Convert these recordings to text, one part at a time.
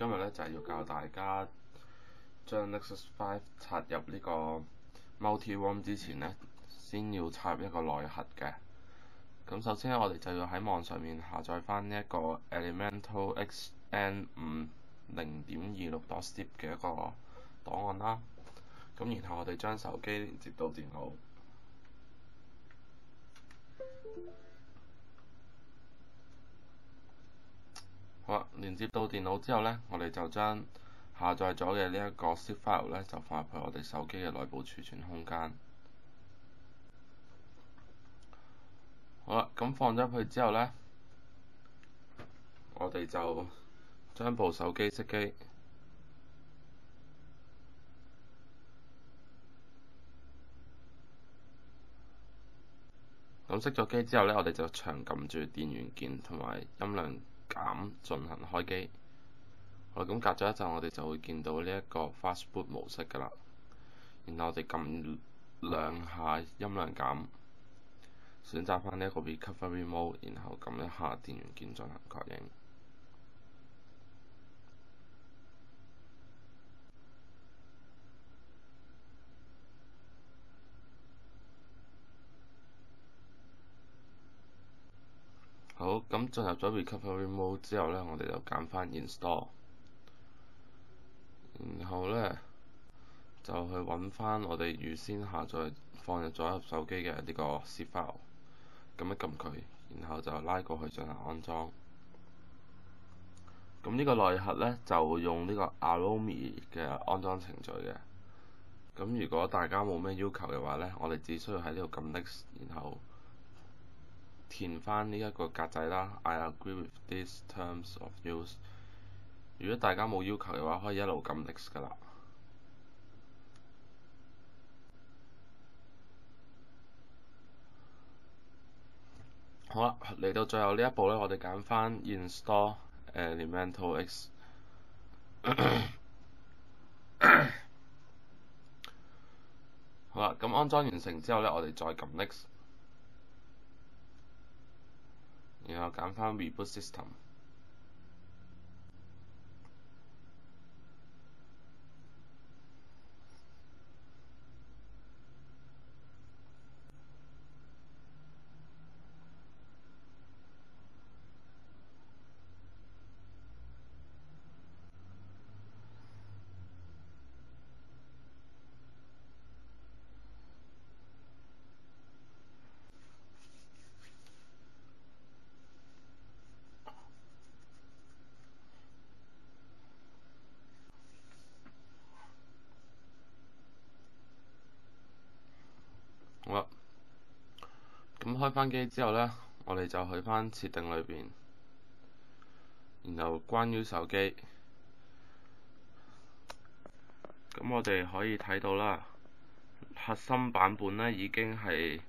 今日咧就係要教大家將 Nexus 5插入呢個 Multi-ROM 之前咧，先要插入一個內核嘅。咁首先咧，我哋就要喺網上面下載翻呢一個 Elemental XN5 0.26.zip 嘅一個檔案啦。咁然後我哋將手機連接到電腦。好啦，連接到電腦之後咧，我哋就將下載咗嘅呢一個 zip file 咧，就放入去我哋手機嘅內部儲存空間。好啦，咁放咗入去之後咧，我哋就將部手機熄機。咁熄咗機之後咧，我哋就長撳住電源鍵同埋音量減進行開機。好啦，咁隔咗一陣，我哋就會見到呢一個 Fast Boot 模式㗎啦。然後我哋撳兩下音量減，選擇翻呢一個 Recovery Mode， 然後撳一下電源鍵進行確認。好，咁進入咗 Recovery Mode 之後咧，我哋就揀翻 Install， 然後咧就去揾翻我哋預先下載放入咗手機嘅呢個 zip file， 撳一撳佢，然後就拉過去進行安裝。咁呢個內核咧就用呢個 Arome 嘅安裝程序嘅。咁如果大家冇咩要求嘅話咧，我哋只需要喺呢度撳 Next， 然後填翻呢一個格仔啦 ，I agree with these terms of use。如果大家冇要求嘅話，可以一路撳 Next 㗎啦。好啦，嚟到最後呢一步咧，我哋揀翻 Install Elemental X。好啦，咁安裝完成之後咧，我哋再撳 Next， 然後揀翻 Reboot System。好啦，咁開翻機之後咧，我哋就去翻設定裏邊，然後關於手機，咁我哋可以睇到啦，核心版本咧已經係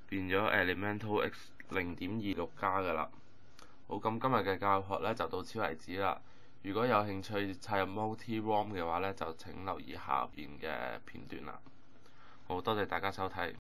變咗 Elemental X 0.26加㗎啦。好，咁今日嘅教學咧就到此為止啦。如果有興趣插入 Multi-ROM 嘅話咧，就請留意下邊嘅片段啦。好，多謝大家收睇。